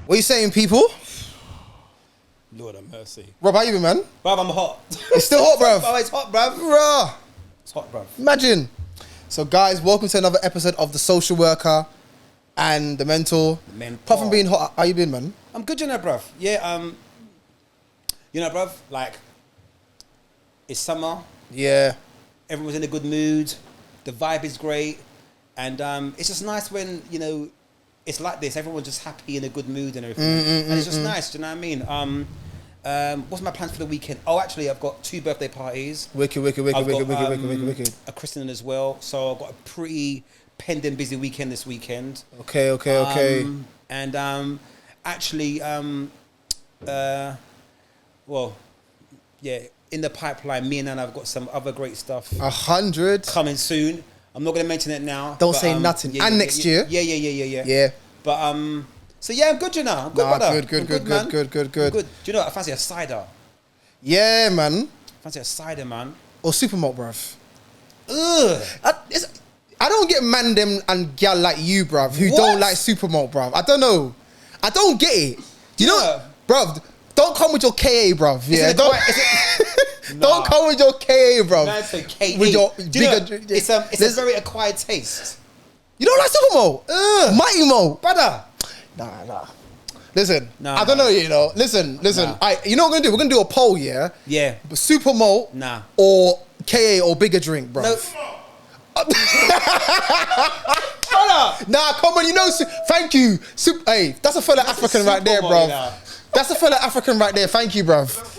What are you saying, people? Lord have mercy. Rob, how you been, man? Bruv, I'm hot. It's still hot, bruv. Oh, it's hot, bruv. Bruh. It's hot, bruv. Imagine. So, guys, welcome to another episode of The Social Worker and The Mentor. Apart from being hot, how you been, man? I'm good, you know, bruv. Yeah, you know, bruv, like, it's summer. Yeah. Everyone's in a good mood. The vibe is great. And it's just nice when, you know, it's like this. Everyone's just happy in a good mood and everything. And it's just nice, do you know what I mean? What's my plans for the weekend? Oh, actually, I've got 2 birthday parties. Wicked. A christening as well. So I've got a pretty pending busy weekend this weekend. Okay. And actually, well, yeah, in the pipeline, me and Nana have got some other great stuff. 100. Coming soon. I'm not going to mention it now. Don't say nothing. Yeah, and next year. Yeah. But, so yeah, I'm good, you know. I'm good, brother. Good. Do you know what? I fancy a cider. Yeah, man. Fancy a cider, man. Or super malt, bruv. Ugh. I don't get man them and gal like you, bruv, who don't like super malt, bruv. I don't know. I don't get it. You know, bruv, don't come with your KA, bruv. Yeah, don't come with your KA, bruv. That's a KA. With your it's a very acquired taste. You don't like super malt? Mighty malt. Brother. Nah. Listen, I don't know, you know. Listen. You know what we're going to do? We're going to do a poll, yeah? Yeah. Super malt or KA or bigger drink, bruv. No. Nah, come on, you know, thank you. Hey, that's a fella African right there, bruv. That's a fella African right there, thank you, bruv.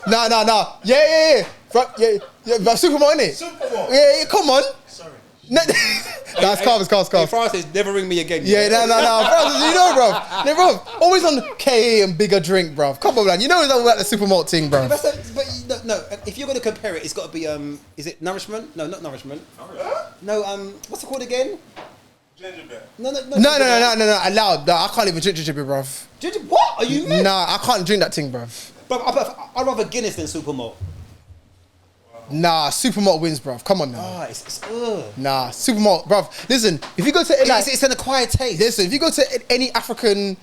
Nah. Yeah. Super malt, innit? Super malt. Yeah, come on. Sorry. That's calm. Hey, Francis, never ring me again. Yeah, no, bro. You know, bro. No, bro. Always on KA and bigger drink, bro. Come on, man. You know it's all about the super malt thing, bro. But no. If you're going to compare it, it's got to be is it nourishment? No, not nourishment. No, what's it called again? Ginger beer. No. Allowed. No, I can't even drink ginger beer, bro. Ginger? What? Are you mad? Nah, I can't drink that thing, bro. But I'd rather Guinness than super malt. Nah, super malt wins, bruv. Come on now. Oh, Nah, super malt, bruv. Listen, if you go to it's an acquired taste. Listen, if you go to any African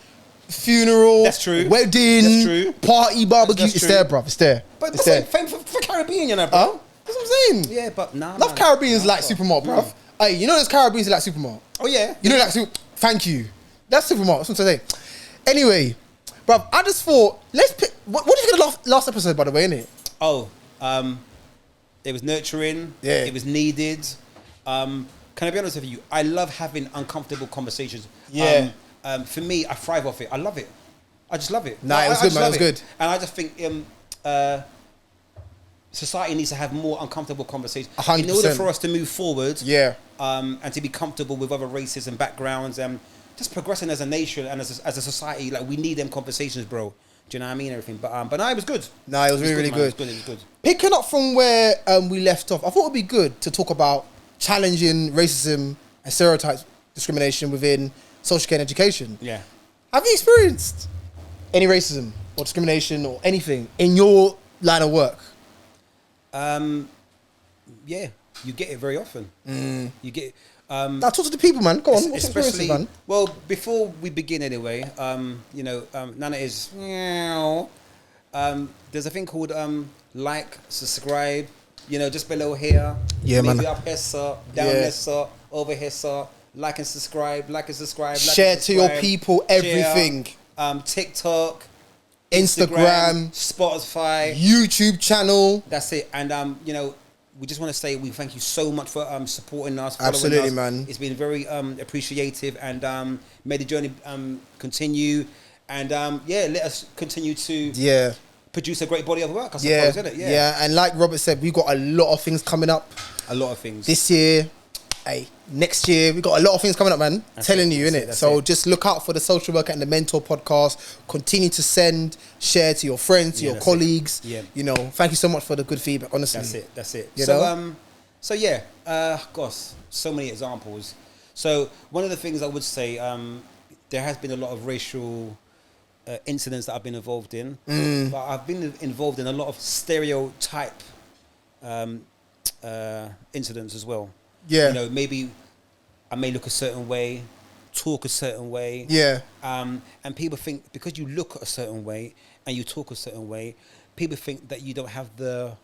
funeral, that's true. Wedding, that's true. Party, barbecue, it's there, bruv. It's there. But it's there. Same for Caribbean, you know, bro. That's what I'm saying. Yeah, but nah. Love Caribbeans like super malt, bruv. Hey, you know there's Caribbeans like super malt. Oh yeah. You know like super. Thank you. That's super malt. That's what I'm saying. Anyway, bruv, I just thought let's pick. What did you get last episode, by the way, innit? Oh, it was nurturing. Yeah. It was needed. Can I be honest with you? I love having uncomfortable conversations. Yeah. For me, I thrive off it. I love it. I just love it. Nah, it was good, man. It was good. And I just think society needs to have more uncomfortable conversations 100%. in order for us to move forward. Yeah. And to be comfortable with other races and backgrounds. Just progressing as a nation and as a society. Like we need them conversations, bro. Do you know what I mean? Everything, but no, it was good. No, it was really good. It was good. Picking up from where we left off, I thought it'd be good to talk about challenging racism and stereotypes, discrimination within social care and education. Yeah. Have you experienced any racism or discrimination or anything in your line of work? Yeah, you get it very often. You get. Now talk to the people, man. Go on. What's the experiences, man? Well, before we begin, anyway, Nana is. There's a thing called like, subscribe. You know, just below here. Yeah, maybe man. up here, sir. Down there, sir. Over here, sir. Like and subscribe. Share to your people everything. Share, TikTok, Instagram, Spotify, YouTube channel. That's it. And we just want to say we thank you so much for supporting us. Absolutely, us. man. It's been very appreciative and made the journey continue. And let us continue to produce a great body of work, I suppose, isn't it? Yeah, and like Robert said, we've got a lot of things coming up. A lot of things. This year, next year, we've got a lot of things coming up, man. Telling you, innit? So just look out for the Social Worker and the Mentor podcast. Continue to share to your friends, to your colleagues. Yeah. You know, thank you so much for the good feedback, honestly. That's it. You know? Gosh, so many examples. So one of the things I would say, there has been a lot of racial incidents that I've been involved in. But I've been involved in a lot of stereotype incidents as well. Yeah. Maybe I may look a certain way talk a certain way. Yeah. And people think because you look a certain way and you talk a certain way, people think that you don't have the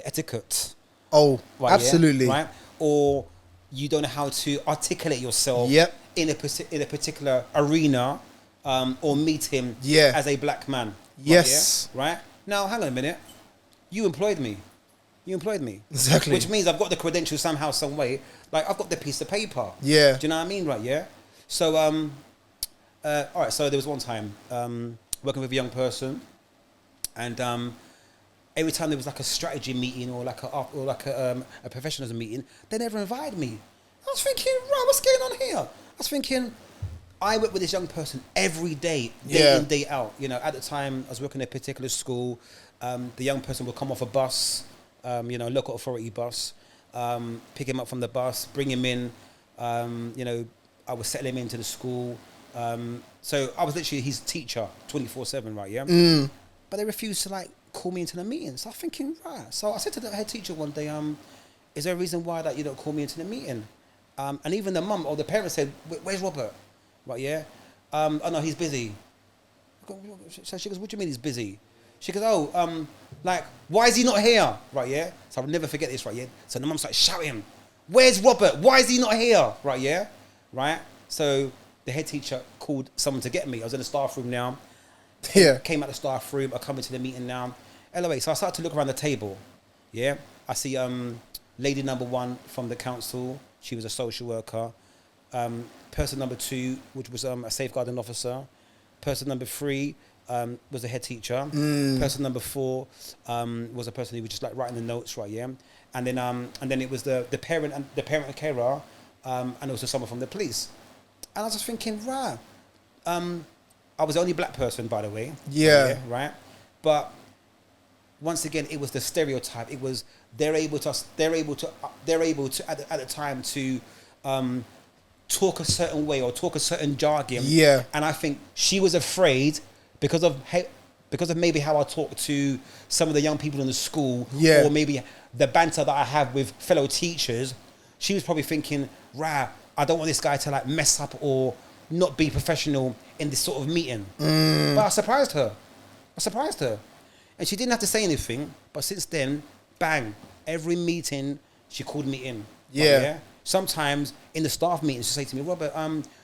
etiquette. Oh, Right, absolutely. yeah? Right? Or you don't know how to articulate yourself in a particular arena or meeting as a black man. Yes. Right, yeah? Right? Now, hang on a minute. You employed me. Exactly. Which means I've got the credentials somehow, some way. Like, I've got the piece of paper. Yeah. Do you know what I mean? Right, yeah? So, all right, so there was one time working with a young person, and every time there was like a strategy meeting or like a professionalism meeting, they never invited me. I was thinking, right, what's going on here? I was thinking, I work with this young person every day, day in, day out. You know, at the time, I was working at a particular school. The young person would come off a bus, local authority bus, pick him up from the bus, bring him in. I would settle him into the school. So I was literally his teacher, 24/7, right? Yeah. But they refused to like call me into the meeting. So I'm thinking, right. So I said to the head teacher one day, is there a reason why that you don't call me into the meeting? And even the mum or the parents said, where's Robert? Right, yeah? Oh no, he's busy. So she goes, what do you mean he's busy? She goes, why is he not here? Right, yeah? So I'll never forget this, right, yeah? So the mum started shouting, where's Robert? Why is he not here? Right, yeah? Right? So the head teacher called someone to get me. I was in the staff room now. Came out the staff room. I come into the meeting now. Anyway, so I started to look around the table. Yeah? I see lady number 1 from the council. She was a social worker. Person number 2, which was a safeguarding officer. Person number 3 was a head teacher. Person number 4 was a person who was just like writing the notes, right? Yeah, and then it was the parent and carer, and also someone from the police. And I was just thinking, right. I was the only black person, by the way. Yeah. Right. But once again, it was the stereotype. It was they're able to at the time to talk a certain way or talk a certain jargon. Yeah. And I think she was afraid because of maybe how I talk to some of the young people in the school, or maybe the banter that I have with fellow teachers. She was probably thinking, "Rah, I don't want this guy to like mess up or not be professional in this sort of meeting." But I surprised her, and she didn't have to say anything. But since then, bang! Every meeting she called me in. Yeah. Sometimes in the staff meetings, she say to me, "Robert,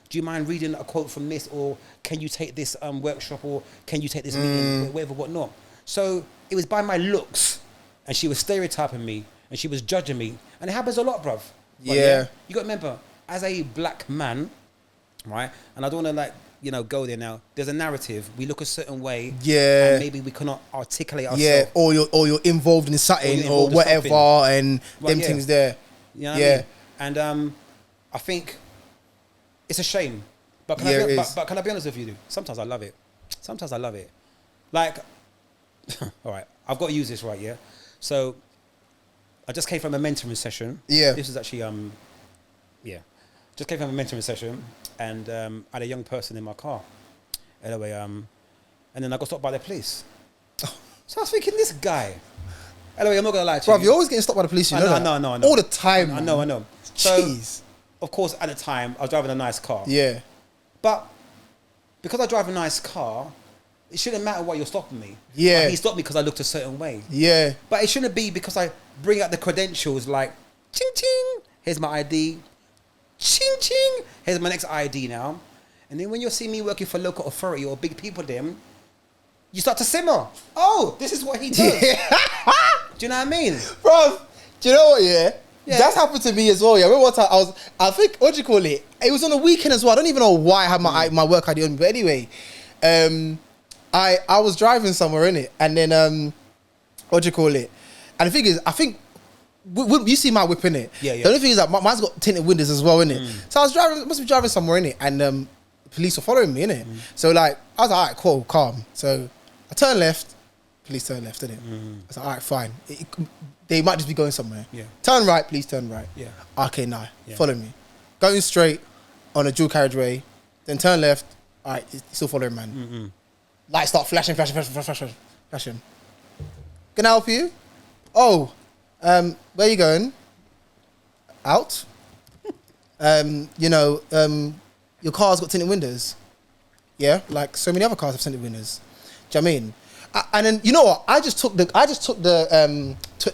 do you mind reading a quote from this, or can you take this workshop, or can you take this meeting, whatever, whatnot?" So it was by my looks, and she was stereotyping me, and she was judging me, and it happens a lot, bruv. But Yeah. You got to remember, as a black man, right? And I don't want to go there now. There's a narrative. We look a certain way. Yeah. And maybe we cannot articulate ourselves. Yeah. Or you're involved in something or whatever, and them things there. You know what I mean? And I think it's a shame. But can I be honest with you? Sometimes I love it. Like, all right, I've got to use this, right? Yeah. So I just came from a mentoring session. Yeah. This is actually just came from a mentoring session, and I had a young person in my car. Anyway, and then I got stopped by the police. So I was thinking, this guy. Anyway, I'm not gonna lie to you. Bro, you're always getting stopped by the police. You know that? I know. All the time. I know. So, jeez. of course, at the time, I was driving a nice car. Yeah. But because I drive a nice car, it shouldn't matter why you're stopping me. Yeah. Like, he stopped me because I looked a certain way. Yeah. But it shouldn't be because I bring out the credentials like, ching ching, here's my ID. Ching ching, here's my next ID now. And then when you see me working for local authority or big people, them, you start to simmer. Oh, this is what he does. Do you know what I mean? Bro, do you know what, yeah? That's happened to me as well, yeah. I remember one time I think, what do you call it? It was on a weekend as well. I don't even know why I had my work ID on me. But anyway, I was driving somewhere in it, and then, what do you call it? And the thing is, I think, you see my whip in it. Yeah. The only thing is that mine's got tinted windows as well in it. So I was must be driving somewhere in it, and police were following me in it. So like I was like, all right, cool, calm. So I turned left, police turned left, innit? I was like, all right, fine. They might just be going somewhere. Yeah. Turn right, please turn right. Yeah. Okay, nah, follow me. Going straight on a dual carriageway, then turn left. All right, you're still following, man. Lights start flashing. Can I help you? Oh. Where you going? Out. your car's got tinted windows. Yeah, like so many other cars have tinted windows. Do you know what I mean? And then you know what? I just took the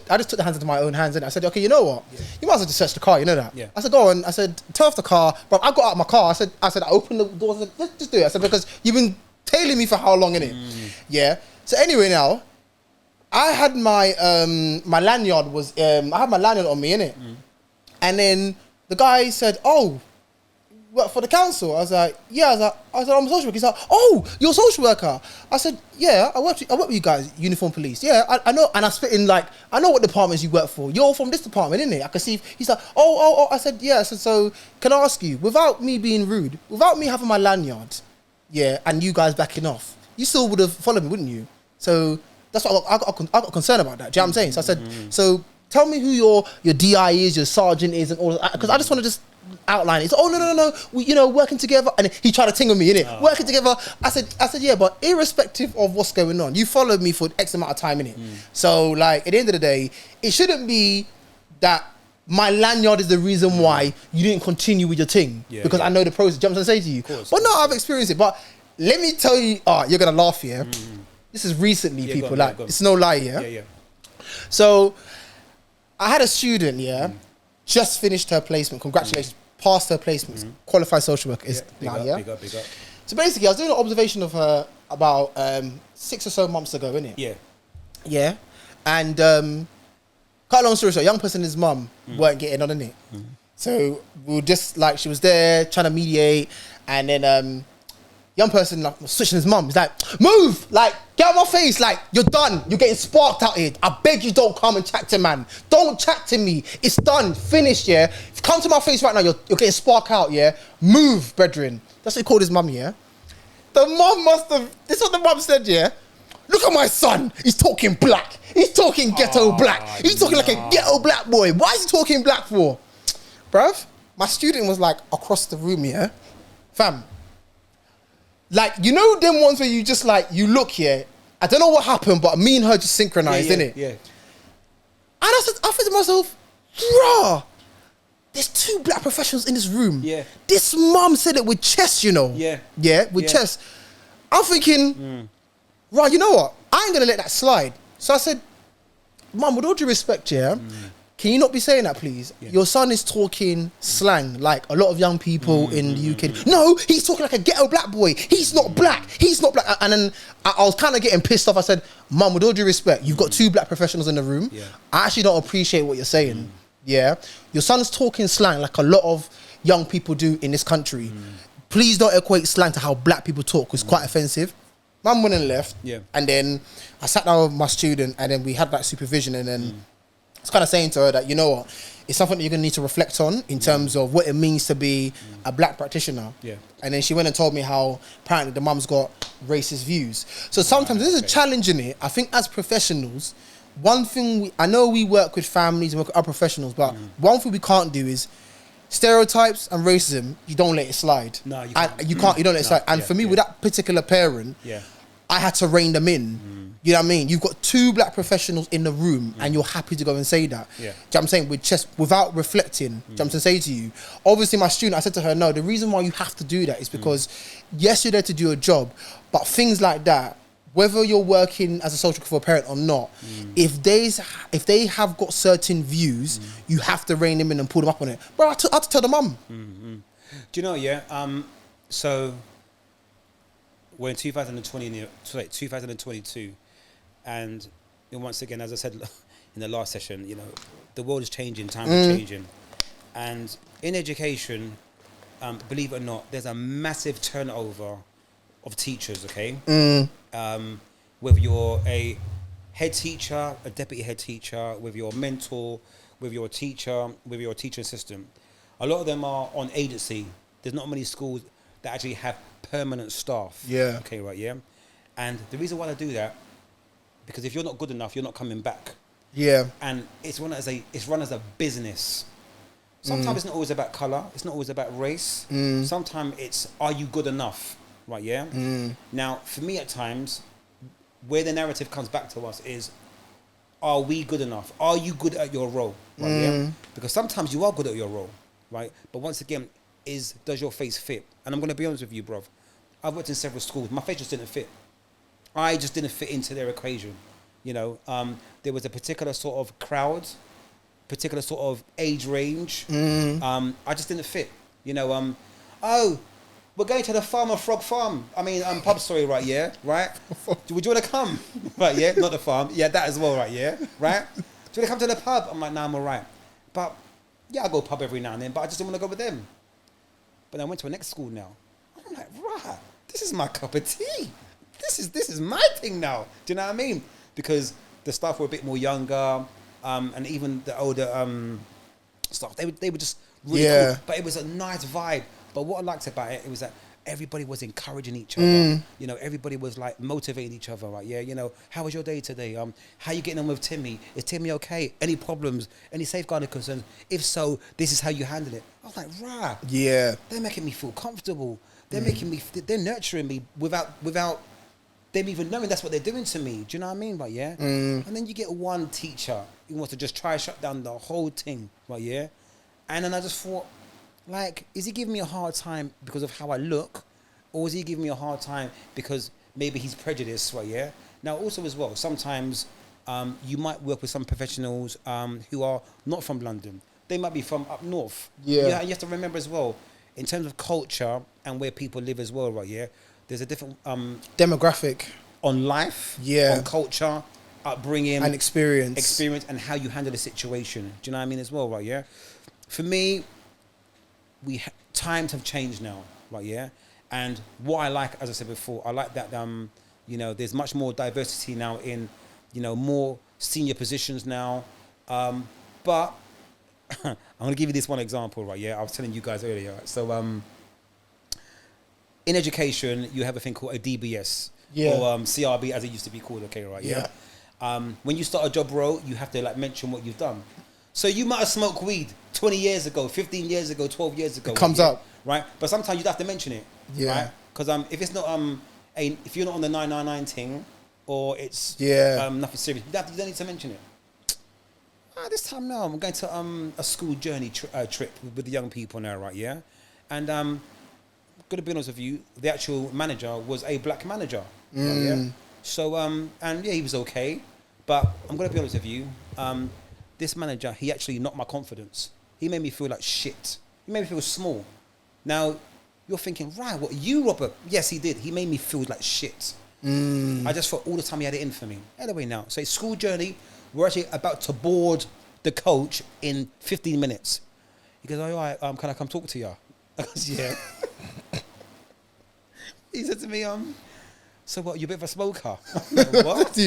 hands into my own hands, and I said, okay, you know what? Yeah. You might as well just search the car. You know that? Yeah. I said, go on. I said, turn off the car. But I got out of my car. I said, I opened the doors. I said, let's just do it. I said, because you've been tailing me for how long, innit? Yeah. So anyway, now I had my my lanyard was I had my lanyard on me, innit? And then the guy said, oh, work for the council? I was like, yeah. I said, I'm a social worker. He's like, oh, you're a social worker? I said, yeah, I work with you guys, uniform police. Yeah, I know. And I spit in like, I know what departments you work for. You're from this department, innit? I can see. He's like, oh. I said, yeah. I said, so can I ask you, without me being rude, without me having my lanyard, yeah, and you guys backing off, you still would have followed me, wouldn't you? So that's what I got concerned about that. Do you know what I'm saying? So I said, so tell me who your DI is, your sergeant is, and all of that, because I just want to just outline it. So, oh no, we, working together, and he tried to tingle me, innit? Working together. I said, yeah, but irrespective of what's going on, you followed me for X amount of time, innit? So, like, at the end of the day, it shouldn't be that my lanyard is the reason why you didn't continue with your thing, because I know the process. Do you know what I'm saying to you? But no, I've experienced it. But let me tell you, you're gonna laugh, yeah. This is recently, people. It's no lie, yeah. So, I had a student, just finished her placement. Congratulations, passed her placement. Qualified social worker is now, Big up. So basically, I was doing an observation of her about 6 or so months ago, innit? Yeah. And cut a long story short, a young person and his mum weren't getting on, innit? So we were just like, she was there trying to mediate, and then young person like was switching his mum. He's like, move, like get out of my face, like you're done. You're getting sparked out here. I beg you, don't come and chat to man. Don't chat to me. It's done, finished. Yeah, if you come to my face right now, you're getting sparked out. Yeah, move, brethren. That's what he called his mum. Yeah, the mum must have. This is what the mum said. Yeah, look at my son. He's talking black. He's talking ghetto black. He's talking like a ghetto black boy. Why is he talking black for, bruv? My student was like across the room. Yeah, fam. Like, you know them ones where you just like, you look here, I don't know what happened, but me and her just synchronized, innit? Yeah. And I thought to myself, bruh, there's 2 black professionals in this room. Yeah. This mum said it with chest, you know? Yeah. Yeah, with chest. I'm thinking, right, you know what? I ain't gonna let that slide. So I said, mum, with all due respect, can you not be saying that, please? Your son is talking slang like a lot of young people in the UK. No, he's talking like a ghetto black boy. He's not black. He's not black. And then I was kind of getting pissed off. I said, mum, with all due respect, you've got 2 black professionals in the room. I actually don't appreciate what you're saying. Yeah, your son's talking slang like a lot of young people do in this country. Please don't equate slang to how black people talk. It's quite offensive. Mum went and left. And then I sat down with my student, and then we had that supervision, and then I was kind of saying to her that, you know what, it's something that you're going to need to reflect on in terms of what it means to be a black practitioner. And then she went and told me how apparently the mum's got racist views. So sometimes there's a challenge in it. I think as professionals, one thing, I know we work with families and work with other professionals, but one thing we can't do is stereotypes and racism, you don't let it slide. No, you can't. You don't let it slide. And for me, with that particular parent, I had to rein them in. You know what I mean? You've got 2 black professionals in the room and you're happy to go and say that. Do you know what I'm saying? Without reflecting, do you know what I'm trying to say to you? Obviously, my student, I said to her, no, the reason why you have to do that is because, yes, you're there to do a job, but things like that, whether you're working as a social worker for a parent or not, if they have got certain views, you have to rein them in and pull them up on it. Bro, I had to tell the mum. Do you know, so we're in 2022, and once again, as I said in the last session, the world is changing, times are changing, and in education, believe it or not, there's a massive turnover of teachers. Okay, whether you're a head teacher, a deputy head teacher, with your mentor, with your teacher, with your teacher assistant, a lot of them are on agency. There's not many schools that actually have permanent staff. Okay, right, and the reason why they do that, because if you're not good enough, you're not coming back. And it's run as a business. Sometimes it's not always about colour, it's not always about race. Sometimes it's, are you good enough? Right, Now, for me at times, where the narrative comes back to us is, are we good enough? Are you good at your role? Right, Because sometimes you are good at your role, right? But once again, is, does your face fit? And I'm going to be honest with you, bro. I've worked in several schools. My face just didn't fit. I just didn't fit into their equation. You know, there was a particular sort of crowd, particular sort of age range. I just didn't fit. You know, oh, we're going to the Farmer Frog Farm. I mean, pub, sorry, right, yeah, right? Would you want to come? Right, yeah, not the farm. Yeah, that as well, right, yeah, right? Do you want to come to the pub? I'm like, nah, I'm all right. But, yeah, I go pub every now and then, but I just didn't want to go with them. But then I went to a next school now. I'm like, right, this is my cup of tea. This is my thing now. Do you know what I mean? Because the staff were a bit more younger, and even the older staff, they were just really cool. But it was a nice vibe. But what I liked about it was that everybody was encouraging each other. You know, everybody was like motivating each other, right? Yeah, you know, how was your day today? How you getting on with Timmy? Is Timmy okay? Any problems? Any safeguarding concerns? If so, this is how you handle it. I was like, right. Yeah. They're making me feel comfortable. They're making me, they're nurturing me without them even knowing that's what they're doing to me. Do you know what I mean? Right, yeah? And then you get one teacher who wants to just try and shut down the whole thing, right, yeah? And then I just thought, like, is he giving me a hard time because of how I look? Or is he giving me a hard time because maybe he's prejudiced, right, yeah? Now, also as well, sometimes you might work with some professionals who are not from London. They might be from up north. Yeah. And you have to remember as well, in terms of culture and where people live as well, right, yeah? There's a different demographic on life, on culture, upbringing, and experience, and how you handle the situation. Do you know what I mean as well, right? Yeah. For me, times have changed now, right? Yeah. And what I like, as I said before, I like that you know, there's much more diversity now in, you know, more senior positions now. But I'm gonna give you this one example, right? Yeah. I was telling you guys earlier. So in education, you have a thing called a DBS or CRB, as it used to be called. Okay, right? Yeah. When you start a job role, you have to like mention what you've done. So you might have smoked weed 20 years ago, 15 years ago, 12 years ago. It comes up, right? But sometimes you have to mention it, right? Because if it's not if you're not on the 999 thing, or it's nothing serious, you don't need to mention it. This time now, I'm going to a school journey trip with the young people now, right? Yeah, and gonna be honest with you, the actual manager was a black manager. Right, yeah. So and yeah, he was okay, but I'm gonna be honest with you, this manager, he actually knocked my confidence. He made me feel like shit. He made me feel small. Now you're thinking, right, what, you, Robert? Yes, he did. He made me feel like shit. I just thought all the time he had it in for me. Anyway, now, so it's school journey. We're actually about to board the coach in 15 minutes. He goes, all right, can I come talk to you? I goes, yeah. He said to me, so what, you're a bit of a smoker? Like, what?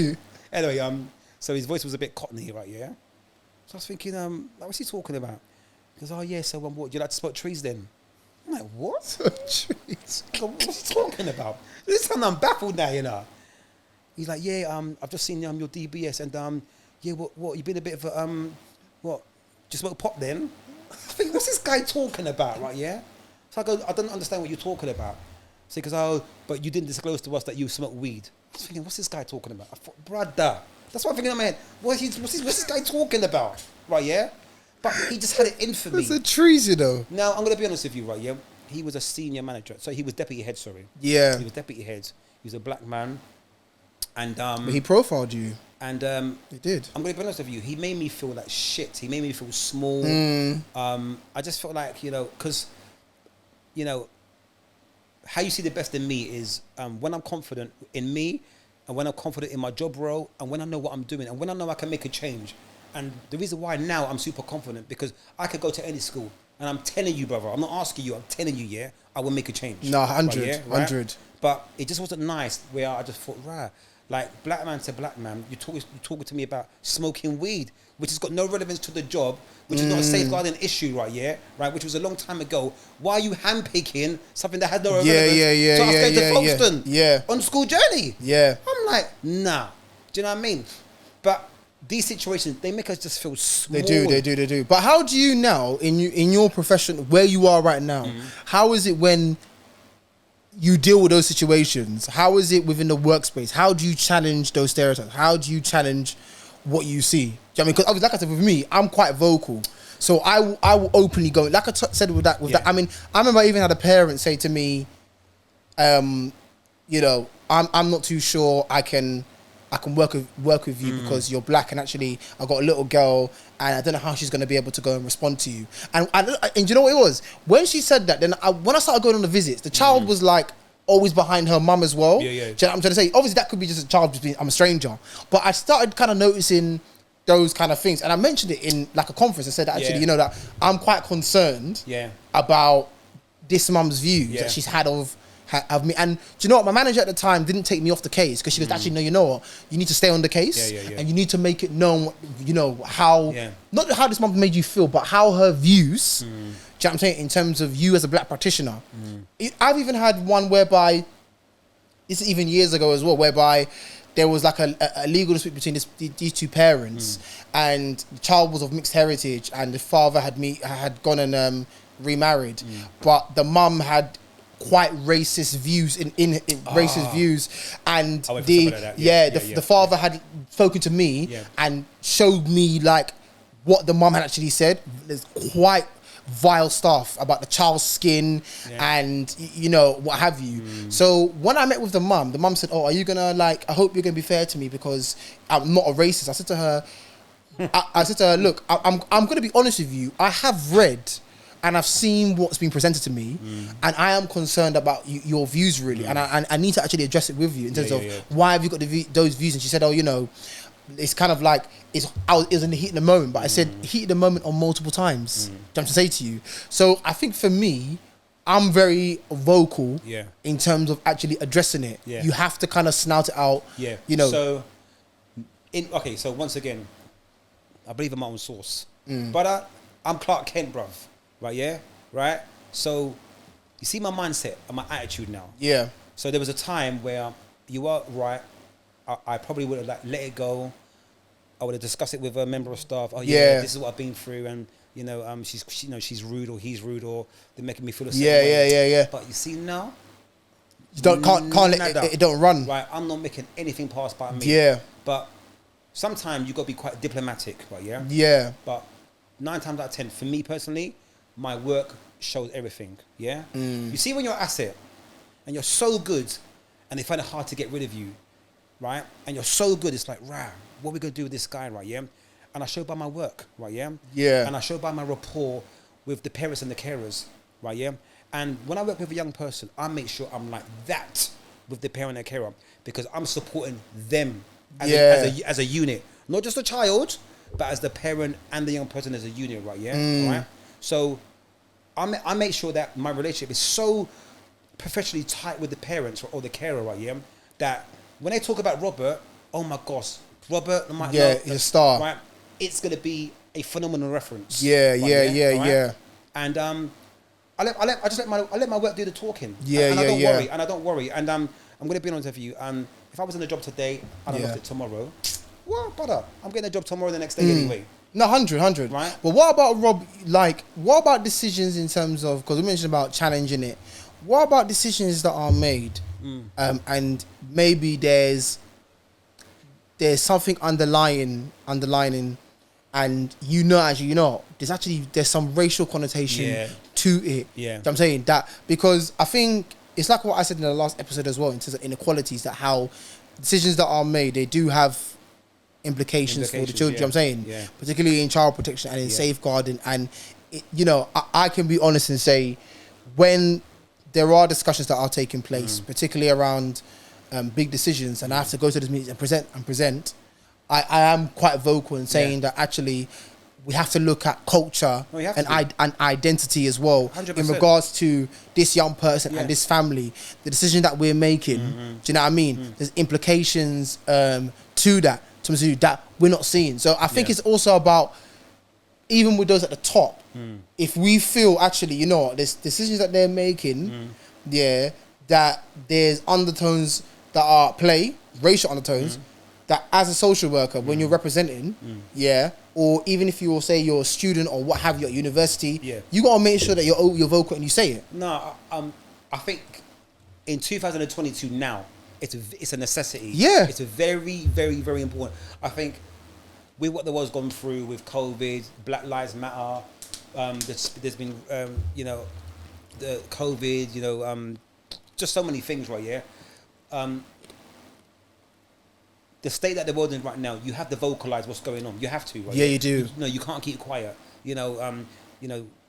Anyway, so his voice was a bit cockney, right, yeah? So I was thinking, what's he talking about? He goes, oh yeah, so what, do you like to smoke trees then? I'm like, what? Trees? What's he talking about? This time I'm baffled now, you know. He's like, yeah, I've just seen your DBS and yeah, what, you been a bit of a, what, do you smoke pot then? I think, what's this guy talking about, right, yeah? So I go, I don't understand what you're talking about. So he goes, oh, but you didn't disclose to us that you smoke weed. I was thinking, what's this guy talking about? I thought, brother, that's what I'm thinking in my head. What's this guy talking about? Right, yeah? But he just had it in for me. It's the trees, you know. Now, I'm going to be honest with you, right, yeah? He was a senior manager. So he was deputy head, sorry. Yeah. He was deputy head. He was a black man. And but he profiled you. And he did. I'm going to be honest with you. He made me feel like shit. He made me feel small. I just felt like, you know, because, you know, how you see the best in me is when I'm confident in me, and when I'm confident in my job role, and when I know what I'm doing, and when I know I can make a change. And the reason why now I'm super confident, because I could go to any school, and I'm telling you, brother, I'm not asking you, I'm telling you, yeah, I will make a change. No, 100, right, yeah, right? 100. But it just wasn't nice where I just thought, right, like black man to black man, you're talking to me about smoking weed, which has got no relevance to the job, which is not a safeguarding issue, right? Yeah, right. Which was a long time ago. Why are you handpicking something that had no relevance? Yeah. So I was going to Folkestone, yeah, on school journey. Yeah, I'm like, nah. Do you know what I mean? But these situations, they make us just feel small. They do. But how do you now, in your profession, where you are right now, how is it when you deal with those situations? How is it within the workspace? How do you challenge those stereotypes? How do you challenge what you see? Do you know what I mean? Because like I said, with me, I'm quite vocal. So I will openly go, like said with that. I mean, I remember I even had a parent say to me, you know, I'm not too sure I can work with you because you're black, and actually I got a little girl and I don't know how she's going to be able to go and respond to you. And you know what it was? When she said that, then when I started going on the visits, the child was like always behind her mum as well. Yeah. Do you know what I'm trying to say? Obviously that could be just a child just being, I'm a stranger. But I started kind of noticing those kind of things. And I mentioned it in like a conference. I said that actually, you know, that I'm quite concerned about this mum's views that she's had of me. And do you know what? My manager at the time didn't take me off the case because she goes, actually, no, you know what? You need to stay on the case and you need to make it known, you know, how, not how this mum made you feel, but how her views, do you know what I'm saying, in terms of you as a black practitioner. I've even had one whereby, this is even years ago as well, whereby there was like a legal dispute between these two parents, and the child was of mixed heritage, and the father had gone and remarried, but the mum had quite racist views in racist views, and the father had spoken to me and showed me like what the mum had actually said. There's quite vile stuff about the child's skin and you know what have you. So when I met with the mum said, "Oh, are you gonna like? I hope you're gonna be fair to me because I'm not a racist." I said to her, "Look, I'm gonna be honest with you. I have read and I've seen what's been presented to me, and I am concerned about your views really, and I need to actually address it with you in terms of why have you got those views?" And she said, "Oh, you know, it's kind of like it was in the heat of the moment," but I said heat of the moment on multiple times. I'm to say to you. So I think for me, I'm very vocal in terms of actually addressing it. You have to kind of snout it out. You know. So so once again, I believe in my own source, but I'm Clark Kent, bruv. Right, right? So, you see my mindset and my attitude now. So, there was a time where you are right. I probably would have like let it go. I would have discussed it with a member of staff. Oh, this is what I've been through, and you know, she's rude or he's rude or they're making me feel the same way. But you see now, you can't let it don't run. Right, I'm not making anything pass by me. But sometimes you got to be quite diplomatic, right? But 9 times out of 10, for me personally, my work shows everything, You see when you're an asset and you're so good and they find it hard to get rid of you, right? And you're so good, it's like, right, what are we going to do with this guy, right, And I show by my work, right, And I show by my rapport with the parents and the carers, right, And when I work with a young person, I make sure I'm like that with the parent and carer because I'm supporting them as a unit. Not just a child, but as the parent and the young person as a unit, right, Right? So I make sure that my relationship is so professionally tight with the parents or the carer, right, that when they talk about Robert, oh my gosh, Robert, he's a star, right? It's gonna be a phenomenal reference. Right? And I let my work do the talking. And I don't worry. And I'm gonna be honest with you. If I was in a job today and I lost it tomorrow, well, brother, I'm getting a job tomorrow the next day anyway. No, 100. Right. But what about Rob? Like, what about decisions in terms of, because we mentioned about challenging it. What about decisions that are made, and maybe there's something underlying, and there's some racial connotation to it. I'm saying that because I think it's like what I said in the last episode as well in terms of inequalities, that how decisions that are made, they do have implications for the children, you know what I'm saying? Particularly in child protection and in safeguarding. And, I can be honest and say when there are discussions that are taking place, particularly around big decisions, and I have to go to these meetings and present, I am quite vocal in saying that actually we have to look at culture and identity as well 100%. In regards to this young person and this family. The decision that we're making, do you know what I mean? There's implications to that we're not seeing. So I think it's also about, even with those at the top, if we feel actually, there's decisions that they're making, that there's undertones that are at play, racial undertones, that as a social worker, when you're representing, or even if you will say you're a student or what have you at university, you got to make sure that you're vocal and you say it. No, I think in 2022 now, it's a necessity. Yeah. It's a very, very, very important. I think with what the world's gone through with COVID, Black Lives Matter, there's been, you know, the COVID, you know, just so many things, right? Yeah. The state that the world is in right now, you have to vocalize what's going on. You have to, right? Yeah, you do. No, you can't keep quiet. You know,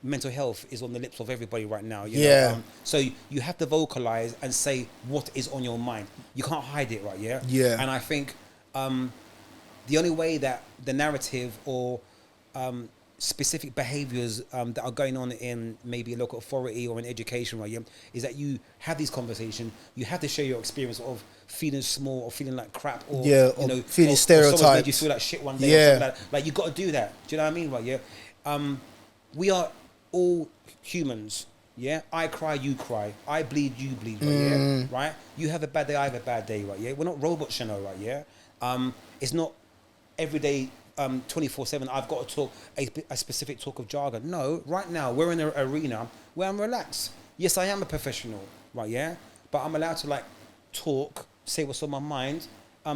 mental health is on the lips of everybody right now. You Yeah. know? So you have to vocalize and say what is on your mind. You can't hide it, right? Yeah. Yeah. And I think the only way that the narrative or specific behaviors that are going on in maybe a local authority or in education, right, yeah, is that you have these conversations. You have to share your experience of feeling small or feeling like crap, or Yeah, you know, feeling or stereotyped. someone made you feel like shit one day. Yeah. Or something like you got to do that. Do you know what I mean, right? Yeah. We are all humans. Yeah. I cry, you cry. I bleed, you bleed. Right. Yeah. Right. You have a bad day, I have a bad day. Right. Yeah. We're not robots, you know. Right. Yeah. It's not every day. 24/7, I've got to talk a specific talk of jargon. No, right now we're in an arena where I'm relaxed. Yes, I am a professional, right? Yeah, but I'm allowed to like talk, say what's on my mind,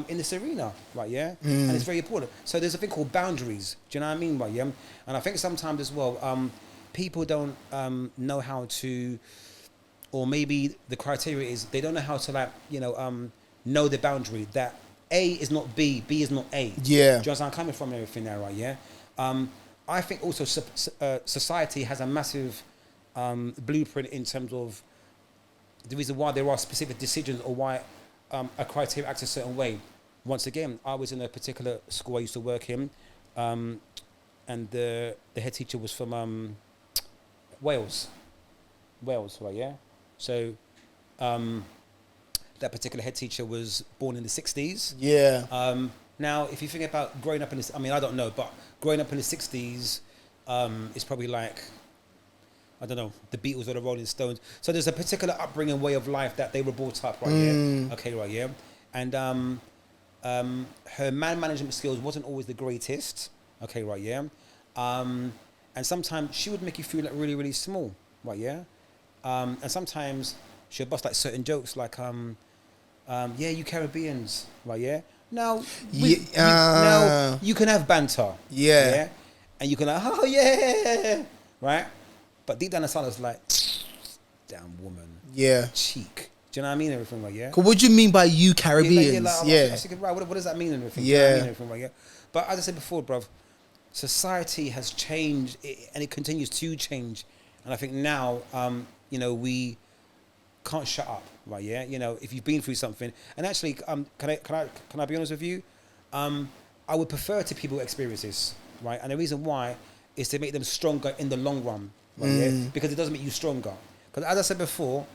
in this arena, right? Yeah, and it's very important. So there's a thing called boundaries. Do you know what I mean, right? Yeah, and I think sometimes as well, people don't know how to, or maybe the criteria is they don't know how to like, you know the boundary that A is not B, B is not A. Yeah. Do you understand where I'm coming from and everything there, right? Yeah. I think also society has a massive blueprint in terms of the reason why there are specific decisions or why a criteria acts a certain way. Once again, I was in a particular school I used to work in, and the head teacher was from Wales, right? Yeah. So. That particular head teacher was born in the 60s. Yeah. Now, if you think about growing up in this, I mean, I don't know, but growing up in the 60s is probably like, I don't know, the Beatles or the Rolling Stones. So there's a particular upbringing, way of life that they were brought up, right? Yeah. Okay, right, yeah. And her management skills wasn't always the greatest. Okay, right, yeah. And sometimes she would make you feel like really, really small, right, yeah. And sometimes she'll bust like certain jokes like, yeah, you Caribbeans, right? Yeah. Now, now you can have banter, yeah, and you can like, oh yeah, right? But deep down inside, it's like, damn woman, yeah, cheek. Do you know what I mean? Everything, right? Yeah. What do you mean by you Caribbeans? I was thinking, right, what does that mean? And everything. Yeah. Do you know what I mean? Everything, right? Yeah. But as I said before, bruv, society has changed, and it continues to change. And I think now, you know, we can't shut up, right? Yeah, you know, if you've been through something, and actually, can I be honest with you? I would prefer to people experience this, right? And the reason why is to make them stronger in the long run, right? Yeah, because it doesn't make you stronger. Because as I said before,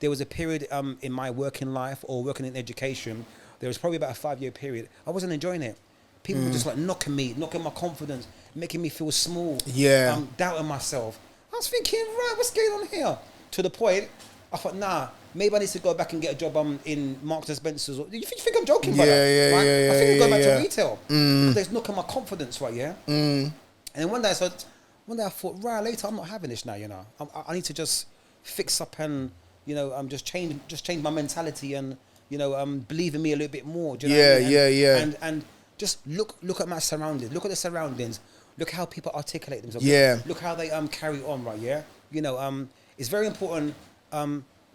there was a period in my working life or working in education. There was probably about a 5-year period. I wasn't enjoying it. People were just like knocking my confidence, making me feel small. Yeah, doubting myself. I was thinking, right, what's going on here? To the point, I thought, nah, maybe I need to go back and get a job in Marks and Spencer's. You think I'm joking about that? Right? Yeah, I think I'm going back to retail. Because there's knocking my confidence, right, yeah? And then one day I thought, right, later, I'm not having this now, you know. I need to just fix up and, you know, just change my mentality and, you know, believe in me a little bit more. Do you know what I mean? Yeah. And just look at my surroundings. Look at the surroundings. Look how people articulate themselves. Yeah. Look how they carry on, right, yeah? You know, it's very important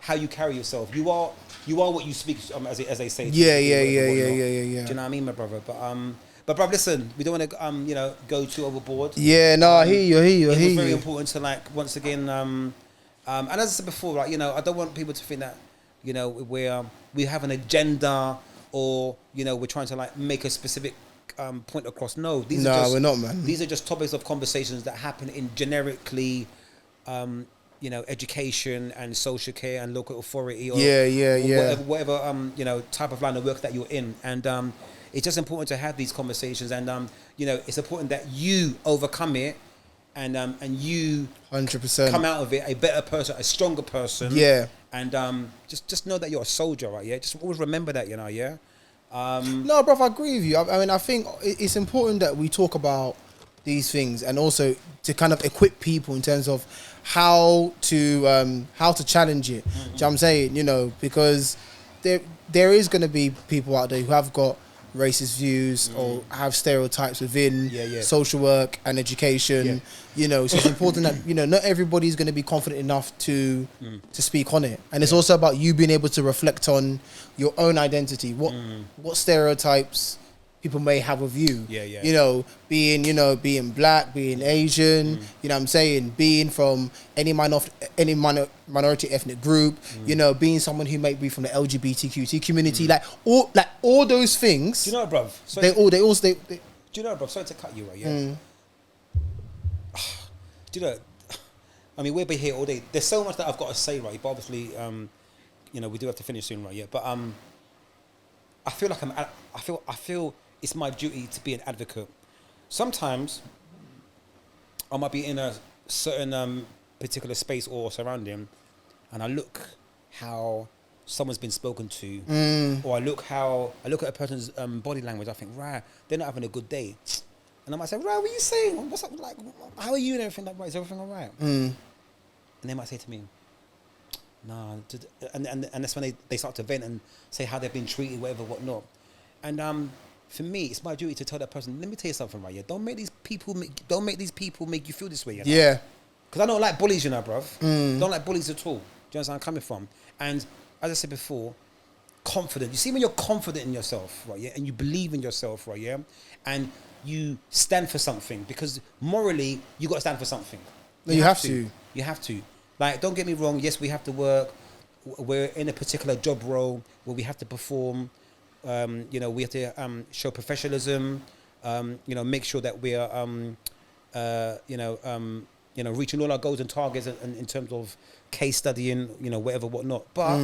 how you carry yourself. You are what you speak, as they say. Yeah. Do you know what I mean, my brother? But brother, listen, we don't want to you know, go too overboard. Yeah, no, I hear you. It's very important to like once again and as I said before, like, you know, I don't want people to think that, you know, we have an agenda or, you know, we're trying to like make a specific point across. No, we're not, man. These are just topics of conversations that happen in generically you know, education and social care and local authority or whatever you know, type of line of work that you're in. And it's just important to have these conversations, and you know, it's important that you overcome it and you 100% come out of it a better person, a stronger person. Yeah. And just know that you're a soldier, right? Yeah. Just always remember that, you know. Yeah. No, bro, I agree with you. I mean, I think it's important that we talk about these things and also to kind of equip people in terms of how to challenge it. Do you know what I'm saying? You know, because there is going to be people out there who have got racist views or have stereotypes within Yeah. social work and education. Yeah. You know, so it's important that, you know, not everybody's going to be confident enough to speak on it. And it's also about you being able to reflect on your own identity. What stereotypes people may have of you. Yeah. You know, being black, being Asian, you know what I'm saying, being from any minority ethnic group, you know, being someone who may be from the LGBTQ community, like all those things. Do you know what, bruv? They do you know, bruv? Sorry to cut you, right? Yeah. Do you know? I mean, we'll be here all day. There's so much that I've got to say, right? But obviously, you know, we do have to finish soon, right? Yeah. But I feel like I feel it's my duty to be an advocate. Sometimes I might be in a certain particular space or surrounding, and I look how someone's been spoken to, or I look at a person's body language. I think, right, they're not having a good day. And I might say, right, what are you saying? What's up? Like, how are you and everything? Like, right, is everything all right? And they might say to me, nah. And that's when they start to vent and say how they've been treated, whatever, whatnot. And for me, it's my duty to tell that person, let me tell you something, right? Yeah, don't make these people make you feel this way. You know? Yeah. Because I don't like bullies, you know, bruv. Don't like bullies at all. Do you understand where I'm coming from? And as I said before, confident. You see, when you're confident in yourself, right? Yeah, and you believe in yourself, right? Yeah, and you stand for something, because morally you got to stand for something. You have to. You have to. Like, don't get me wrong. Yes, we have to work. We're in a particular job role where we have to perform. You know, we have to show professionalism. You know, make sure that we are, you know, reaching all our goals and targets in terms of case studying. You know, whatever, whatnot. But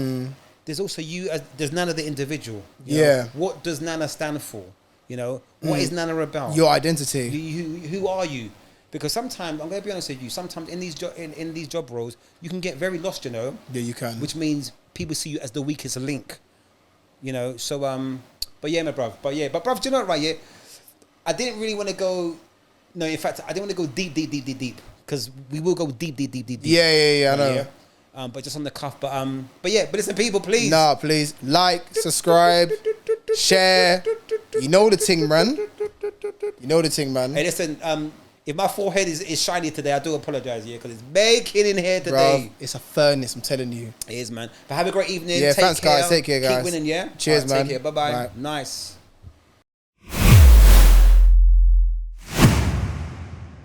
there's also you. There's Nana the individual. You know? What does Nana stand for? You know, what is Nana about? Your identity. Who are you? Because sometimes, I'm going to be honest with you, sometimes in these job roles, you can get very lost, you know. Yeah, you can. Which means people see you as the weakest link. You know, so, but yeah, my bruv. But bruv, do you know what, right, yeah? I didn't really want to go, no, in fact, I didn't want to go deep. Because we will go deep. Yeah, I know. Yeah? But just on the cuff. But listen, people, please. Nah, please. Like, subscribe, share. You know the thing, man. Hey, listen, if my forehead is shiny today, I do apologize, yeah, because it's baking in here today. Bruv, it's a furnace, I'm telling you. It is, man. But have a great evening. Yeah, Take thanks, care. guys. Take care, guys. Keep winning, yeah? Cheers, right, man. Take care. Bye-bye. Bye. Nice.